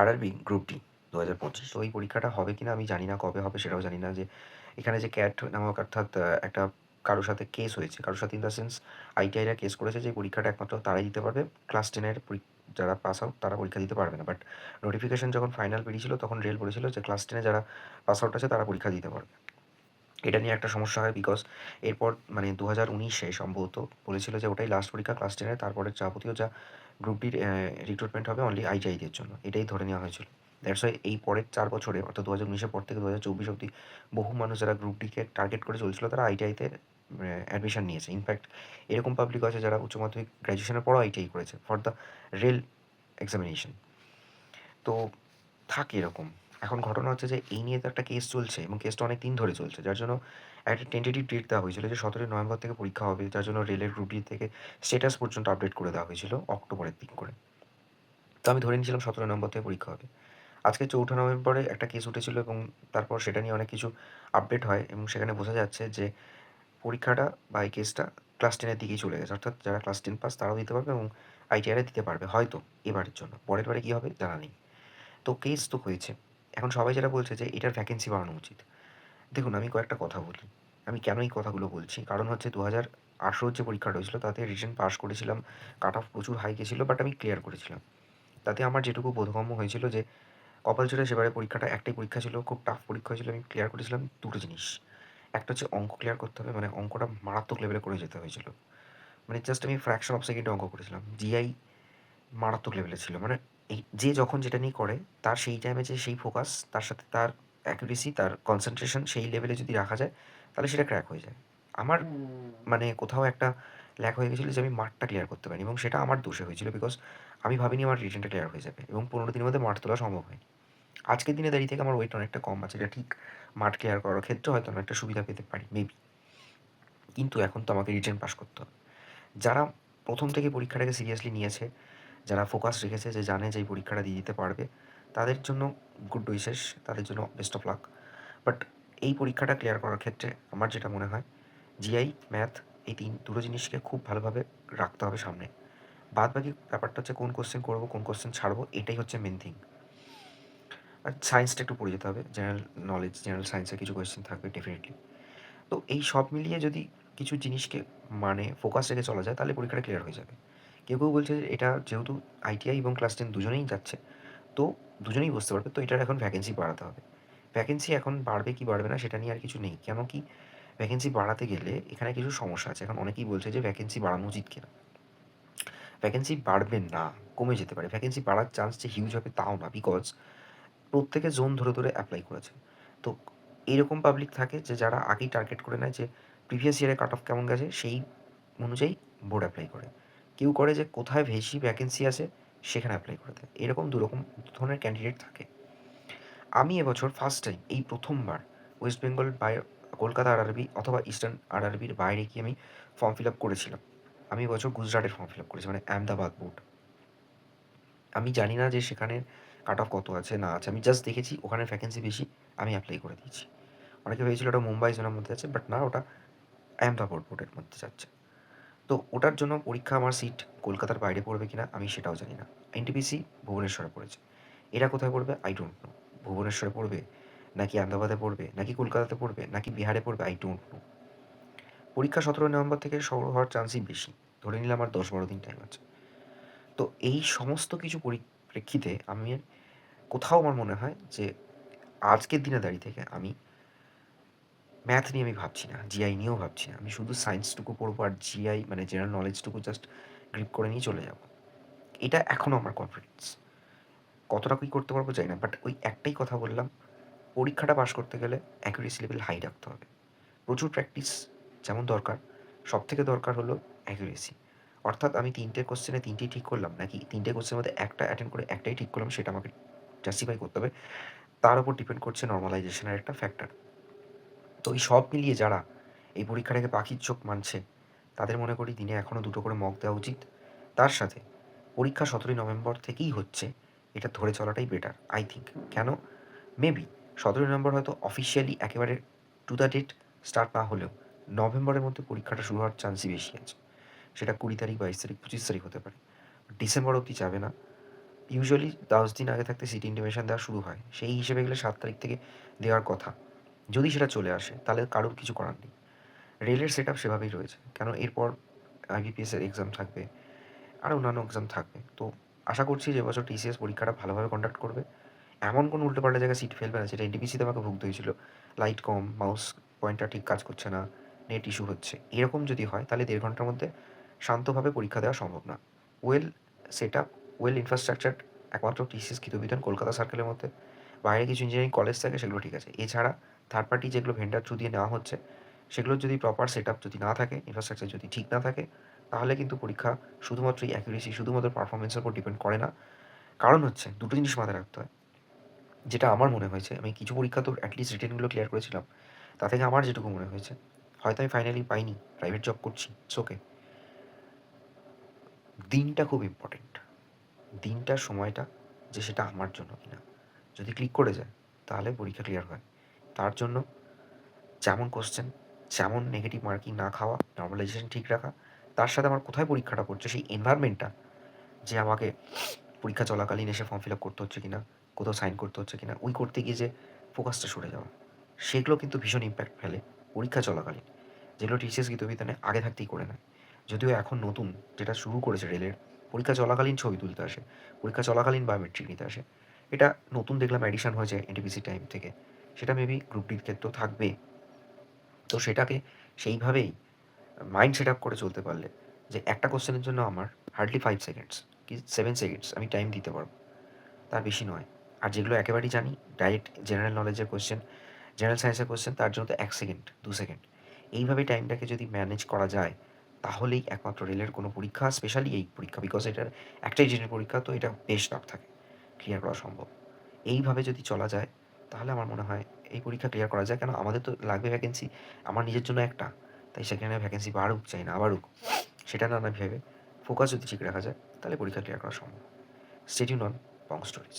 RRB group D ২০২৫। তো এই পরীক্ষাটা হবে কিনা আমি জানি না, কবে হবে সেটাও জানি না। যে এখানে যে ক্যাট নামক অর্থাৎ একটা কারোর সাথে কেস হয়েছে, কারোর সাথে ইন দ্য সেন্স আইটিআইরা কেস করেছে যে এই পরীক্ষাটা একমাত্র তারাই দিতে পারবে, ক্লাস 10 এর যারা পাস আউট তারা পরীক্ষা দিতে পারবে না। বাট নোটিফিকেশন যখন ফাইনাল বেরিয়েছিল তখন রেল বলেছিল যে ক্লাস 10 এ যারা পাস আউট আছে তারা পরীক্ষা দিতে পারবে। এটা নিয়ে একটা সমস্যা হয় বিকজ এরপর মানে 2019-এ সম্ভবত বলেছিল যে ওটাই লাস্ট পরীক্ষা ক্লাস 10 এর, তারপরে যাবতীয় যা গ্রুপ ডির রিক্রুটমেন্ট হবে অনলি আইটিআইদের জন্য, এটাই ধরে নেওয়া হয়েছিল। দ্যাটস ওয়াই এই পরের 4 বছরে অর্থাৎ 2019-এর পর থেকে 2024 অবধি বহু মানুষ যারা গ্রুপ ডিকে টার্গেট করে চলছিল তারা আইটিআইতে অ্যাডমিশন নিয়েছে। ইনফ্যাক্ট এরকম পাবলিক আছে যারা উচ্চ মাধ্যমিক গ্র্যাজুয়েশনের পরও আইটিআই করেছে ফর দ্য রেল এক্সামিনেশন। তো থাকে এরকম। এখন ঘটনা হচ্ছে যে এই নিয়ে তো একটা কেস চলছে এবং কেসটা অনেক দিন ধরে চলছে, যার জন্য একটা টেন্টেটিভ ডেট দেওয়া হয়েছিল যে 17ই নভেম্বর থেকে পরীক্ষা হবে, যার জন্য রেলের গ্রুপ ডি থেকে স্ট্যাটাস পর্যন্ত আপডেট করে দেওয়া হয়েছিল অক্টোবরের দিক করে। তো আমি ধরে নিয়েছিলাম 17 নভেম্বর থেকে পরীক্ষা হবে। আজকে 4 নভেম্বরে একটা কেস উঠেছিল এবং তারপর সেটা নিয়ে অনেক কিছু আপডেট হয় এবং সেখানে বোঝা যাচ্ছে যে পরীক্ষাটা বা এই কেসটা ক্লাস 10 এর দিকেই চলে গেছে। অর্থাৎ যারা ক্লাস 10 পাস তারাও দিতে পারবে এবং আইটিআইরা দিতে পারবে হয়তো এবারের জন্য। পরের বারে কী হবে জানা নেই। তো কেস তো হয়েছে। এখন সবাই যেটা বলছে যে এটার ভ্যাকেন্সি বাড়ানো উচিত। দেখুন আমি কয়েকটা কথা বলি। আমি কেন এই কথাগুলো বলছি? কারণ হচ্ছে 2018 যে পরীক্ষাটা হয়েছিল তাতে রিটেন পাস করেছিলাম। কাট অফ প্রচুর হাই গেছিল বাট আমি ক্লিয়ার করেছিলাম। তাতে আমার যেটুকু বোধগম্য হয়েছিল যে কপাল ছেড়ে সেবারে পরীক্ষাটা একটাই পরীক্ষা ছিল, খুব টাফ পরীক্ষা হয়েছিল। আমি ক্লিয়ার করেছিলাম 2 টো জিনিস। একটা হচ্ছে অঙ্ক ক্লিয়ার করতে হবে, মানে অঙ্কটা মারাত্মক লেভেলে করে যেতে হয়েছিল। মানে জাস্ট আমি ফ্র্যাকশন অফ সেকেন্ডে অঙ্ক করেছিলাম। জিআই মারাত্মক লেভেলে ছিল। মানে এই যে যখন যেটা নিয়ে করে তার সেই টাইমে যে সেই ফোকাস, তার সাথে তার অ্যাকুরেসি, তার কনসেন্ট্রেশন সেই লেভেলে যদি রাখা যায় তাহলে সেটা ক্র্যাক হয়ে যায়। আমার মানে কোথাও একটা ল্যাক হয়ে গেছিলো যে আমি মাঠটা ক্লিয়ার করতে পারিনি এবং সেটা আমার দোষে হয়েছিল বিকজ আমি ভাবিনি আমার রিটেনটা ক্লিয়ার হয়ে যাবে এবং 15 দিনের মধ্যে মাঠ তোলা সম্ভব হয়নি। আজকের দিনে দাঁড়িয়ে থেকে আমার ওয়েট অনেকটা কম আছে, এটা ঠিক। মাঠ ক্লিয়ার করার ক্ষেত্রে হয়তো আমি একটা সুবিধা পেতে পারি মেবি, কিন্তু এখন তো আমাকে রিটেন পাস করতে হবে। যারা প্রথম থেকে পরীক্ষাটাকে সিরিয়াসলি নিয়েছে, যারা ফোকাস রেখেছে, যে জানে যে এই পরীক্ষাটা দিয়ে দিতে পারবে, তাদের জন্য গুড উইশেস, তাদের জন্য বেস্ট অফ লাক। বাট এই পরীক্ষাটা ক্লিয়ার করার ক্ষেত্রে আমার যেটা মনে হয় জিআই, ম্যাথ এই দুটো জিনিসকে খুব ভালোভাবে রাখতে হবে সামনে। বাদ বাকি ব্যাপারটা হচ্ছে কোন কোশ্চেন করবো, কোন কোশ্চেন ছাড়বো, এটাই হচ্ছে মেন থিং। আর সায়েন্সটা একটু পড়ে যেতে হবে, জেনারেল নলেজ, জেনারেল সায়েন্সের কিছু কোয়েশ্চেন থাকবে ডেফিনেটলি। তো এই সব মিলিয়ে যদি কিছু জিনিসকে মানে ফোকাস রেখে চলা যায় তাহলে পরীক্ষাটা ক্লিয়ার হয়ে যাবে। কেউ কেউ বলছে যে এটা যেহেতু আইটিআই এবং ক্লাস 10 দুজনেই যাচ্ছে, তো দুজনেই বুঝতে পারবে, তো এটার এখন ভ্যাকেন্সি বাড়াতে হবে। ভ্যাকেন্সি এখন বাড়বে কি বাড়বে না সেটা নিয়ে আর কিছু নেই। কেন কি ভ্যাকেন্সি বাড়াতে গেলে এখানে কিছু সমস্যা আছে। এখন অনেকেই বলছে যে ভ্যাকেন্সি বাড়ানো উচিত কিনা। ভ্যাকেন্সি বাড়বে না, কমে যেতে পারে। ভ্যাকেন্সি বাড়ার চান্স যে হিউজ হবে তাও না, বিকজ প্রত্যেকে জোন ধরে ধরে অ্যাপ্লাই করেছে। তো এইরকম পাবলিক থাকে যে যারা আগেই টার্গেট করে নেয় যে প্রিভিয়াস ইয়ারে কাট অফ কেমন গেছে সেই অনুযায়ী বোর্ড অ্যাপ্লাই করে। কেউ করে যে কোথায় বেশি ভ্যাকেন্সি আছে সেখানে অ্যাপ্লাই করে দেয়। এরকম দু ধরনের ক্যান্ডিডেট থাকে। আমি এবছর ফার্স্ট টাইম, এই প্রথমবার ওয়েস্ট বেঙ্গল কলকাতা আরআরবি অথবা ইস্টার্ন আরআরবির বাইরে গিয়ে আমি ফর্ম ফিল আপ করেছিলাম। আমি এবছর গুজরাটের ফর্ম ফিল আপ করেছি, মানে আহমেদাবাদ বোর্ড। আমি জানি না যে সেখানে কাট অফ কত আছে না আছে, আমি জাস্ট দেখেছি ওখানে ভ্যাকেন্সি বেশি, আমি অ্যাপ্লাই করে দিয়েছি। অনেকে ভেবেছিল ওটা মুম্বাই জোনের মধ্যে আছে, বাট না, ওটা আহমেদাবাদ বোর্ডের মধ্যে যাচ্ছে। তো ওটার জন্য পরীক্ষা আমার সিট কলকাতার বাইরে পড়বে কিনা আমি সেটাও জানি না। এনটিপিসি ভুবনেশ্বরে পড়েছে, এরা কোথায় পড়বে আই ডোন্ট নো। ভুবনেশ্বরে পড়বে নাকি আহমেদাবাদে পড়বে নাকি কলকাতাতে পড়বে নাকি বিহারে পড়বে আই ডোন্ট নো। পরীক্ষা 17 নভেম্বর থেকে শুরু হওয়ার চান্সই বেশি। ধরে নিলাম আর 10-12 দিন টাইম আছে। তো এই সমস্ত কিছু পরিপ্রেক্ষিতে আমি কোথাও আমার মনে হয় যে আজকের দিনে দাঁড়িয়ে থেকে আমি ম্যাথ নিয়ে আমি ভাবছি না, জিআই নিয়েও ভাবছি না। আমি শুধু সায়েন্সটুকু পড়বো আর জিআই মানে জেনারেল নলেজটুকু জাস্ট গ্রিপ করে নিয়ে চলে যাব। এটা এখনও আমার কনফিডেন্স। কতটা কী করতে পারবো জানি না, বাট ওই একটাই কথা বললাম, পরীক্ষাটা পাস করতে গেলে অ্যাকুরেসি লেভেল হাই রাখতে হবে। প্রচুর প্র্যাকটিস যেমন দরকার, সবথেকে দরকার হলো অ্যাকুরেসি। অর্থাৎ আমি 3টে কোশ্চেনে 3টেই ঠিক করলাম নাকি 3টে কোশ্চেনের মধ্যে একটা অ্যাটেন্ড করে একটাই ঠিক করলাম, সেটা আমাকে জাস্টিফাই করতে হবে। তার উপর ডিপেন্ড করছে নর্মালাইজেশনের একটা ফ্যাক্টর। তো এই সব মিলিয়ে যারা এই পরীক্ষাটাকে পাখির চোখ মানছে তাদের মনে করি দিনে এখনও 2টো করে মক দেওয়া উচিত। তার সাথে পরীক্ষা 17ই নভেম্বর থেকেই হচ্ছে, এটা ধরে চলাটাই বেটার আই থিঙ্ক। কেন? মেবি 17ই নভেম্বর হয়তো অফিসিয়ালি একেবারে টু দ্য ডেট স্টার্ট না হলেও নভেম্বরের মধ্যে পরীক্ষাটা শুরু হওয়ার চান্সই বেশি আছে। সেটা 20 তারিখ, 22 তারিখ, 25 তারিখ হতে পারে। ডিসেম্বর অবধি যাবে না। ইউজুয়ালি 10 দিন আগে থাকতে সিটি ইন্টিমেশন দেওয়া শুরু হয়। সেই হিসেবে গেলে 7 তারিখ থেকে দেওয়ার কথা। যদি সেটা চলে আসে তাহলে কারোর কিছু করার নেই। রেলের সেটআপ সেভাবেই রয়েছে। কেন এরপর আইবিপিএস এর এক্সাম থাকবে, আরও অন্যান্য এক্সাম থাকবে। তো আশা করছি যে এবছর টিসিএস পরীক্ষাটা ভালোভাবে কন্ডাক্ট করবে। এমন কোনো উল্টোপাল্টা জায়গায় সিট ফেলবে না যেটা এনটিপিসিতে আমাকে ভুগতে হয়েছিল। লাইট কম, মাউস পয়েন্টার ঠিক কাজ করছে না, নেট ইস্যু হচ্ছে। এরকম যদি হয় তাহলে 1.5 ঘন্টার মধ্যে শান্তভাবে পরীক্ষা দেওয়া সম্ভব না। ওয়েল সেটআপ, ওয়েল ইনফ্রাস্ট্রাকচার একমাত্র টিসিএস গীতবিতান কলকাতা সার্কেলের মধ্যে। বাইরে কিছু ইঞ্জিনিয়ারিং কলেজ থাকে সেগুলো ঠিক আছে। এছাড়া থার্ড পার্টি যেগুলো ভেন্ডার থ্রু দিয়ে নেওয়া হচ্ছে সেগুলোর যদি প্রপার সেটআপ যদি না থাকে, ইনফ্রাস্ট্রাকচার যদি ঠিক না থাকে, তাহলে কিন্তু পরীক্ষা শুধুমাত্র এই অ্যাকুরেসি, শুধুমাত্র পারফরমেন্সের উপর ডিপেন্ড করে না। কারণ হচ্ছে দুটো জিনিস মাথায় রাখতে হয়। যেটা আমার মনে হয়েছে, আমি কিছু পরীক্ষা তো অ্যাটলিস্ট রিটেনগুলো ক্লিয়ার করেছিলাম। তা থেকে আমার যেটুকু মনে হয়েছে, হয়তো আমি ফাইনালি পাইনি, প্রাইভেট জব করছি, ইটস ওকে। দিনটা খুব ইম্পর্টেন্ট। দিনটার সময়টা যে সেটা আমার জন্য কিনা। যদি ক্লিক করে যায় তাহলে পরীক্ষা ক্লিয়ার হয়। তার জন্য যেমন কোশ্চেন, যেমন নেগেটিভ মার্কিং না খাওয়া, নর্মালাইজেশন ঠিক রাখা, তার সাথে আমার কোথায় পরীক্ষাটা পড়ছে সেই এনভায়রনমেন্টটা, যে আমাকে পরীক্ষা চলাকালীন এসে ফর্ম ফিল আপ করতে হচ্ছে কিনা, কোথাও সাইন করতে হচ্ছে কিনা, ওই করতে গিয়ে যে ফোকাসটা সরে যাওয়া, সেগুলো কিন্তু ভীষণ ইম্প্যাক্ট ফেলে পরীক্ষা চলাকালীন। যেগুলো টিসিএস গীতবিতানে আগে থাকতেই করে নেয়। যদিও এখন নতুন যেটা শুরু করেছে রেলের, পরীক্ষা চলাকালীন ছবি তুলতে আসে, পরীক্ষা চলাকালীন বায়োমেট্রিক নিতে আসে। এটা নতুন দেখলাম অ্যাডিশন হয়েছে এনটিপিসি টাইম থেকে। সেটা মেবি গ্রুপ ডির ক্ষেত্রেও থাকবে। তো সেটাকে সেইভাবেই মাইন্ড সেট আপ করে চলতে পারলে, যে একটা কোশ্চেনের জন্য আমার হার্ডলি 5 সেকেন্ডস কি 7 সেকেন্ডস আমি টাইম দিতে পারবো, তার বেশি নয়। আর যেগুলো একেবারেই জানি, ডাইরেক্ট জেনারেল নলেজের কোশ্চেন, জেনারেল সায়েন্সের কোশ্চেন, তার জন্য তো 1 সেকেন্ড, 2 সেকেন্ড। এইভাবে টাইমটাকে যদি ম্যানেজ করা যায়, তাহলেই একমাত্র রেলের কোনো পরীক্ষা, স্পেশালি এই পরীক্ষা, বিকজ এটার একটাই জিনের পরীক্ষা, তো এটা বেশ টাফ থাকে, ক্লিয়ার করা সম্ভব। এইভাবে যদি চলা যায় তাহলে আমার মনে হয় এই পরীক্ষা ক্লিয়ার করা যায়। কেন আমাদের তো লাগবে ভ্যাকেন্সি, আমার নিজের জন্য একটা, তাই সেখানে ভ্যাকেন্সি বাড়ুক চাই না বাড়ুক, সেটা না ভেবে ফোকাস যদি ঠিক রাখা যায় তাহলে পরীক্ষা ক্লিয়ার করা সম্ভব। Stay tuned on Bong stories.